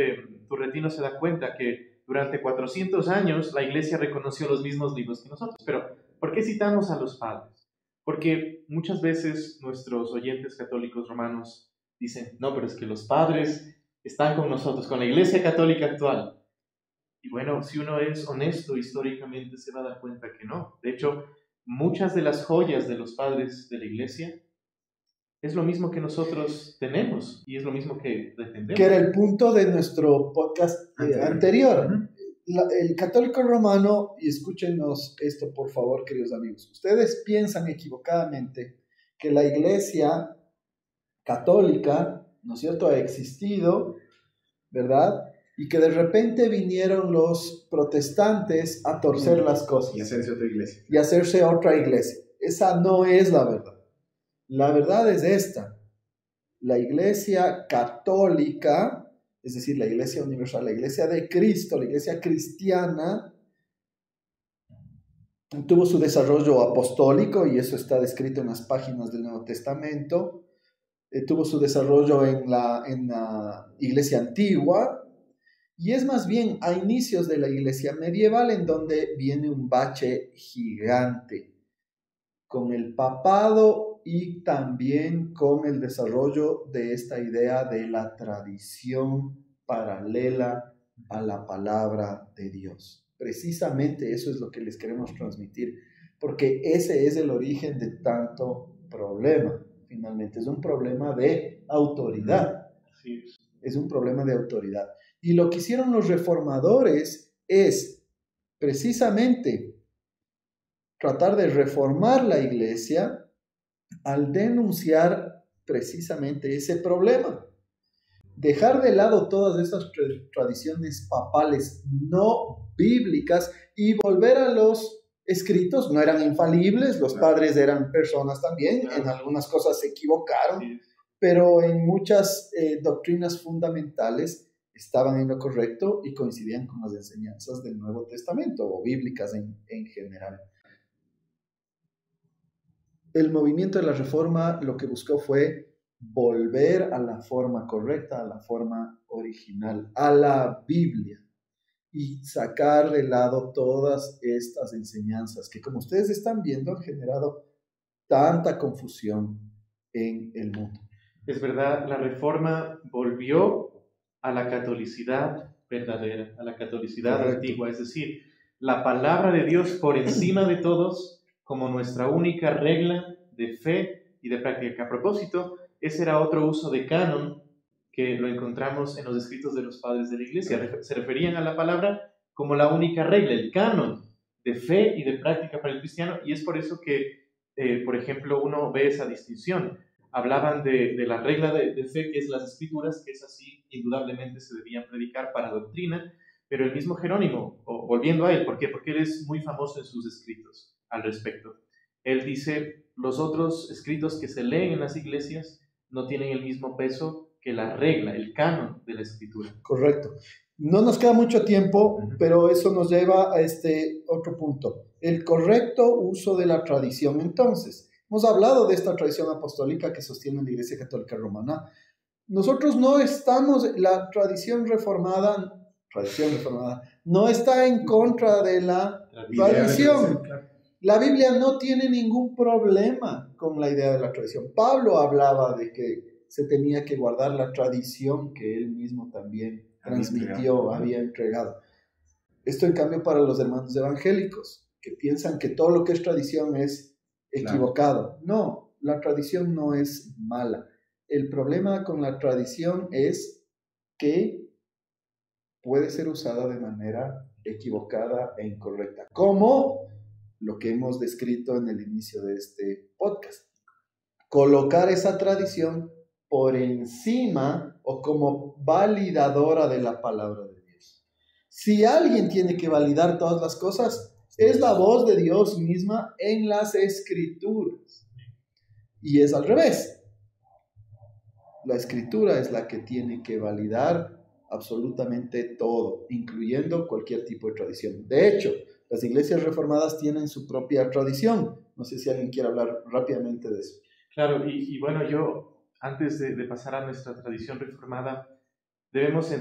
Turretino se da cuenta que durante 400 años la iglesia reconoció los mismos libros que nosotros. Pero, ¿por qué citamos a los padres? Porque muchas veces nuestros oyentes católicos romanos dicen, no, pero es que los padres están con nosotros, con la iglesia católica actual. Y bueno, si uno es honesto históricamente se va a dar cuenta que no. De hecho, muchas de las joyas de los padres de la iglesia es lo mismo que nosotros tenemos y es lo mismo que defendemos. Que era el punto de nuestro podcast anterior. El católico romano, y escúchenos esto por favor, queridos amigos, ustedes piensan equivocadamente que la iglesia católica, ¿no es cierto?, ha existido, ¿verdad?, y que de repente vinieron los protestantes a torcer las cosas. Y hacerse otra iglesia. Y hacerse otra iglesia. Esa no es la verdad. La verdad es esta. La iglesia católica, es decir, la iglesia universal, la iglesia de Cristo, la iglesia cristiana, tuvo su desarrollo apostólico, y eso está descrito en las páginas del Nuevo Testamento. Tuvo su desarrollo en la iglesia antigua, y es más bien a inicios de la iglesia medieval en donde viene un bache gigante con el papado y también con el desarrollo de esta idea de la tradición paralela a la palabra de Dios. Precisamente eso es lo que les queremos transmitir, porque ese es el origen de tanto problema. Finalmente es un problema de autoridad. Sí. Es un problema de autoridad. Y lo que hicieron los reformadores es precisamente tratar de reformar la iglesia al denunciar precisamente ese problema. Dejar de lado todas esas tradiciones papales no bíblicas y volver a los escritos. No eran infalibles, los padres eran personas también, en algunas cosas se equivocaron, pero en muchas doctrinas fundamentales estaban en lo correcto y coincidían con las enseñanzas del Nuevo Testamento o bíblicas en general. El movimiento de la Reforma lo que buscó fue volver a la forma correcta, a la forma original, a la Biblia, y sacar de lado todas estas enseñanzas que, como ustedes están viendo, han generado tanta confusión en el mundo. Es verdad, la Reforma volvió a la catolicidad verdadera, a la catolicidad Correcto. antigua, es decir, la palabra de Dios por encima de todos como nuestra única regla de fe y de práctica. A propósito, ese era otro uso de canon que lo encontramos en los escritos de los padres de la iglesia. Se referían a la palabra como la única regla, el canon de fe y de práctica para el cristiano, y es por eso que, por ejemplo, uno ve esa distinción. Hablaban de la regla de fe, que es las escrituras, que es así, indudablemente se debían predicar para doctrina, pero el mismo Jerónimo, volviendo a él, ¿por qué? Porque él es muy famoso en sus escritos al respecto. Él dice, los otros escritos que se leen en las iglesias no tienen el mismo peso que la regla, el canon de la escritura. Correcto. No nos queda mucho tiempo, pero eso nos lleva a este otro punto. El correcto uso de la tradición, entonces. Hemos hablado de esta tradición apostólica que sostiene la Iglesia Católica Romana. Nosotros no estamos, la tradición reformada no está en contra de la tradición. La Biblia no tiene ningún problema con la idea de la tradición. Pablo hablaba de que se tenía que guardar la tradición que él mismo también transmitió, había entregado. Esto en cambio para los hermanos evangélicos, que piensan que todo lo que es tradición es equivocado. No, la tradición no es mala. El problema con la tradición es que puede ser usada de manera equivocada e incorrecta, como lo que hemos descrito en el inicio de este podcast. Colocar esa tradición por encima o como validadora de la palabra de Dios. Si alguien tiene que validar todas las cosas, Es la voz de Dios misma en las Escrituras. Y es al revés. La Escritura es la que tiene que validar absolutamente todo, incluyendo cualquier tipo de tradición. De hecho, las iglesias reformadas tienen su propia tradición. No sé si alguien quiere hablar rápidamente de eso. Claro, y bueno, yo, antes de pasar a nuestra tradición reformada, debemos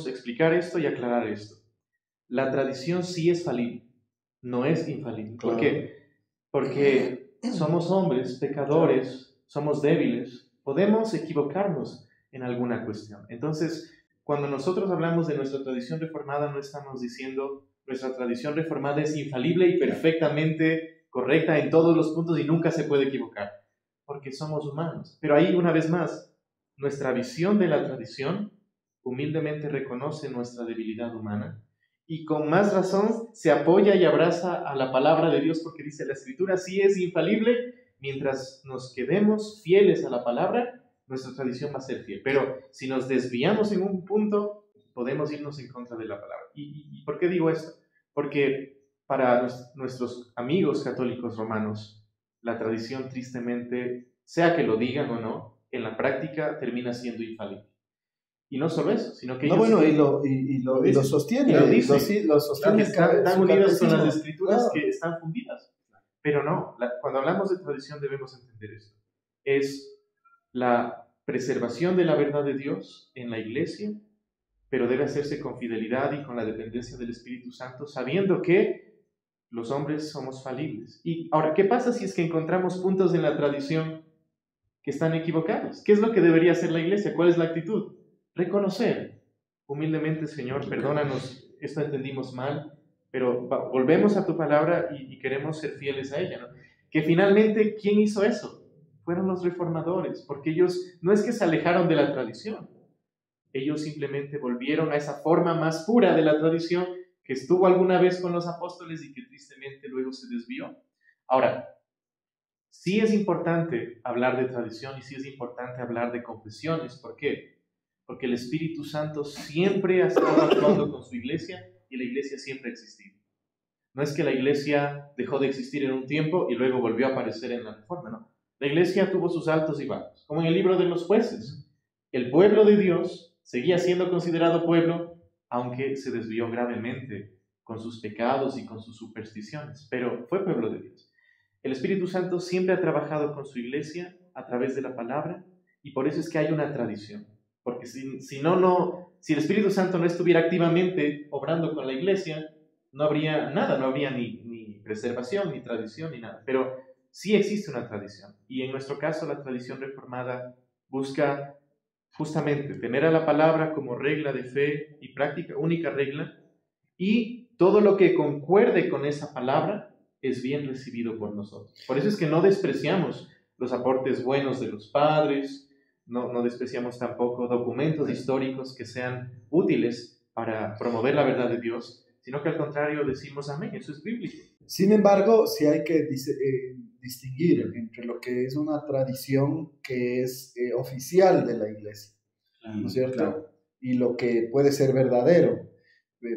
explicar esto y aclarar esto. La tradición sí es falible, no es infalible. ¿Por qué? Porque somos hombres, pecadores, somos débiles, podemos equivocarnos en alguna cuestión. Entonces, cuando nosotros hablamos de nuestra tradición reformada, no estamos diciendo nuestra tradición reformada es infalible y perfectamente correcta en todos los puntos y nunca se puede equivocar, porque somos humanos. Pero ahí, una vez más, nuestra visión de la tradición humildemente reconoce nuestra debilidad humana y con más razón se apoya y abraza a la palabra de Dios, porque dice la Escritura sí es infalible. Mientras nos quedemos fieles a la palabra, nuestra tradición va a ser fiel. Pero si nos desviamos en un punto, podemos irnos en contra de la palabra. ¿Y por qué digo esto? Porque para nuestros amigos católicos romanos, la tradición, tristemente, sea que lo digan o no, en la práctica termina siendo infalible. Y no solo eso, sino que no, ellos... bueno, y lo sostiene. Lo dicen. Lo sostiene Están unidos con las catecismo. Escrituras, Claro. que están fundidas. Pero no, cuando hablamos de tradición debemos entender esto. Es la preservación de la verdad de Dios en la iglesia, pero debe hacerse con fidelidad y con la dependencia del Espíritu Santo, sabiendo que los hombres somos falibles. Y ahora, ¿qué pasa si es que encontramos puntos en la tradición que están equivocados? ¿Qué es lo que debería hacer la iglesia? ¿Cuál es la actitud? Reconocer humildemente: Señor, perdónanos, esto entendimos mal, pero volvemos a tu palabra y queremos ser fieles a ella, ¿no? Que finalmente, ¿quién hizo eso? Fueron los reformadores, porque ellos no es que se alejaron de la tradición, ellos simplemente volvieron a esa forma más pura de la tradición que estuvo alguna vez con los apóstoles y que tristemente luego se desvió. Ahora, sí es importante hablar de tradición y sí es importante hablar de confesiones. ¿Por qué? Porque el Espíritu Santo siempre ha estado actuando con su iglesia y la iglesia siempre ha existido. No es que la iglesia dejó de existir en un tiempo y luego volvió a aparecer en la Reforma, no. La iglesia tuvo sus altos y bajos, como en el libro de los jueces. El pueblo de Dios seguía siendo considerado pueblo, aunque se desvió gravemente con sus pecados y con sus supersticiones, pero fue pueblo de Dios. El Espíritu Santo siempre ha trabajado con su iglesia a través de la palabra, y por eso es que hay una tradición. Porque si el Espíritu Santo no estuviera activamente obrando con la iglesia, no habría nada, no habría ni preservación, ni tradición, ni nada. Pero sí existe una tradición. Y en nuestro caso, la tradición reformada busca justamente tener a la palabra como regla de fe y práctica, única regla, y todo lo que concuerde con esa palabra es bien recibido por nosotros. Por eso es que no despreciamos los aportes buenos de los padres, no despreciamos tampoco documentos históricos que sean útiles para promover la verdad de Dios, sino que al contrario decimos amén, eso es bíblico. Sin embargo, sí hay que distinguir entre lo que es una tradición que es oficial de la iglesia, ¿no es cierto? Claro. Y lo que puede ser verdadero.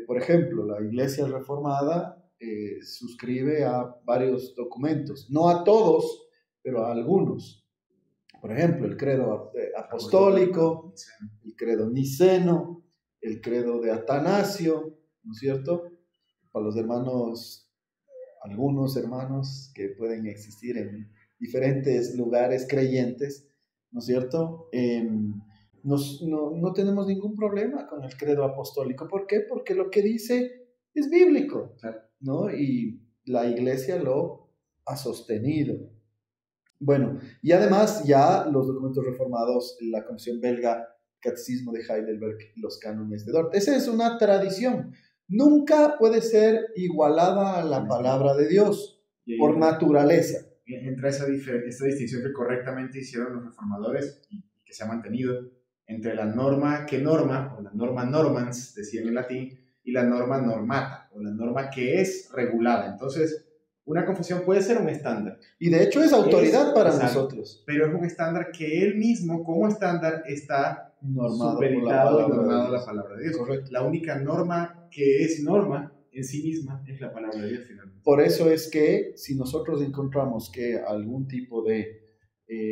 Por ejemplo, la iglesia reformada suscribe a varios documentos, no a todos, pero a algunos. Por ejemplo, el credo apostólico, el credo niceno, el credo de Atanasio, ¿no es cierto? Para los hermanos, algunos hermanos que pueden existir en diferentes lugares creyentes, ¿no es cierto? No tenemos ningún problema con el credo apostólico. ¿Por qué? Porque lo que dice es bíblico, ¿no? Y la iglesia lo ha sostenido. Bueno, y además ya los documentos reformados, la Confesión Belga, Catecismo de Heidelberg y los cánones de Dort. Esa es una tradición. Nunca puede ser igualada a la palabra de Dios por naturaleza. Entra esa distinción que correctamente hicieron los reformadores y que se ha mantenido entre la norma que norma, o la norma normans, decían en latín, y la norma normata, o la norma que es regulada. Entonces, una confesión puede ser un estándar. Y de hecho es autoridad para nosotros. Pero es un estándar que él mismo, como estándar, está normado supeditado y normado a la palabra de Dios. Correcto. La única norma que es norma en sí misma es la palabra de Dios finalmente. Por eso es que si nosotros encontramos que algún tipo de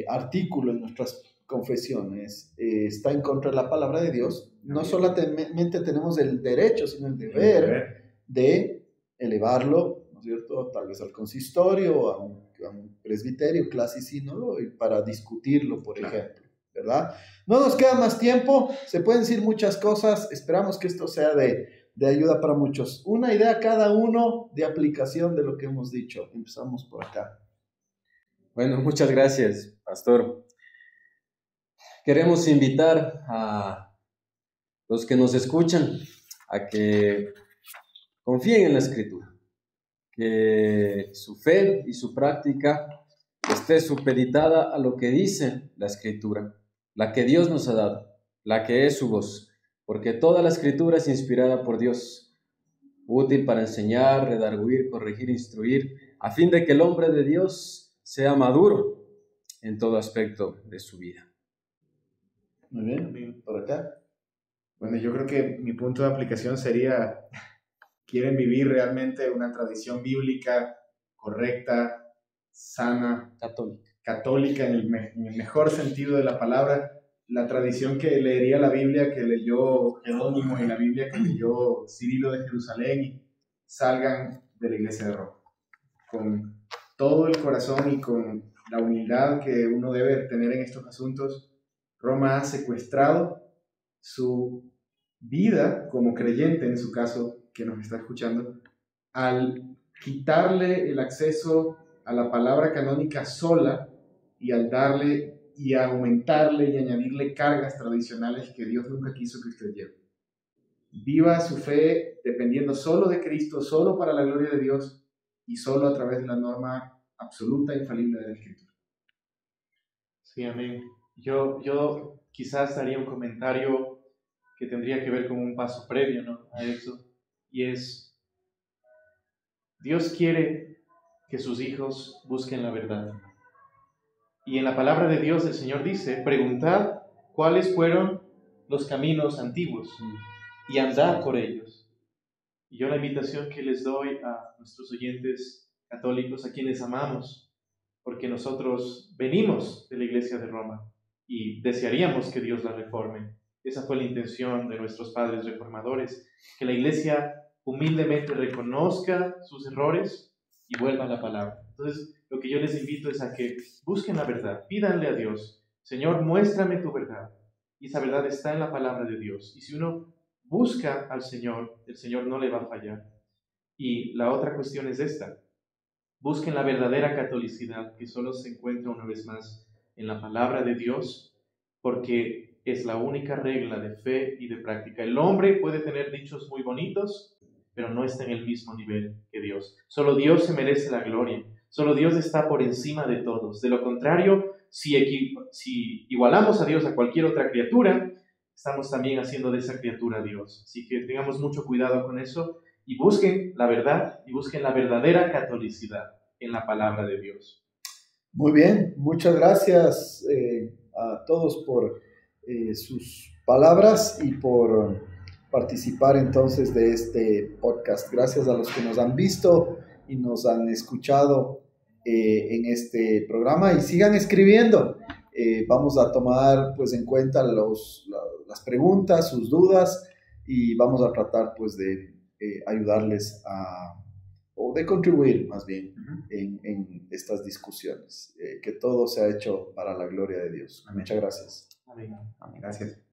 artículo en nuestras confesiones está en contra de la palabra de Dios, no solamente tenemos el derecho, sino el deber de elevarlo, ¿no es cierto?, tal vez al consistorio, a un presbiterio, clase y sínodo, y para discutirlo, por ejemplo, ¿verdad? No nos queda más tiempo, se pueden decir muchas cosas, esperamos que esto sea de ayuda para muchos. Una idea cada uno de aplicación de lo que hemos dicho. Empezamos por acá. Bueno, muchas gracias, pastor. Queremos invitar a los que nos escuchan a que confíen en la Escritura, que su fe y su práctica esté supeditada a lo que dice la Escritura, la que Dios nos ha dado, la que es su voz, porque toda la Escritura es inspirada por Dios, útil para enseñar, redarguir, corregir, instruir, a fin de que el hombre de Dios sea maduro en todo aspecto de su vida. Muy bien, por acá. Bueno, yo creo que mi punto de aplicación sería, quieren vivir realmente una tradición bíblica correcta, sana, católica en el mejor sentido de la palabra, la tradición que leería la Biblia que leyó Jerónimo y la Biblia que leyó Cirilo de Jerusalén, y salgan de la iglesia de Roma con todo el corazón y con la humildad que uno debe tener en estos asuntos. Roma ha secuestrado su vida como creyente, en su caso, que nos está escuchando, al quitarle el acceso a la palabra canónica sola y al darle y aumentarle y añadirle cargas tradicionales que Dios nunca quiso que usted lleve. Viva su fe dependiendo solo de Cristo, solo para la gloria de Dios y solo a través de la norma absoluta e infalible de la Escritura. Sí, amén. Yo quizás haría un comentario que tendría que ver con un paso previo, ¿no?, a eso, y es, Dios quiere que sus hijos busquen la verdad. Y en la palabra de Dios el Señor dice, preguntad cuáles fueron los caminos antiguos y andad por ellos. Y yo la invitación que les doy a nuestros oyentes católicos, a quienes amamos, porque nosotros venimos de la Iglesia de Roma y desearíamos que Dios la reforme. Esa fue la intención de nuestros padres reformadores, que la Iglesia humildemente reconozca sus errores y vuelva a la palabra. Entonces, lo que yo les invito es a que busquen la verdad, pídanle a Dios, Señor, muéstrame tu verdad. Y esa verdad está en la palabra de Dios. Y si uno busca al Señor, el Señor no le va a fallar. Y la otra cuestión es esta: busquen la verdadera catolicidad, que solo se encuentra una vez más en la palabra de Dios, porque es la única regla de fe y de práctica. El hombre puede tener dichos muy bonitos, pero no está en el mismo nivel que Dios. Solo Dios se merece la gloria. Solo Dios está por encima de todos. De lo contrario, si igualamos a Dios a cualquier otra criatura, estamos también haciendo de esa criatura a Dios. Así que tengamos mucho cuidado con eso y busquen la verdad y busquen la verdadera catolicidad en la palabra de Dios. Muy bien, muchas gracias a todos por sus palabras y por participar entonces de este podcast. Gracias a los que nos han visto y nos han escuchado en este programa, y sigan escribiendo. Vamos a tomar pues en cuenta las preguntas, sus dudas, y vamos a tratar pues de ayudarles o de contribuir más bien en estas discusiones. Que todo sea hecho para la gloria de Dios. Amén. Muchas gracias. Amén. Gracias.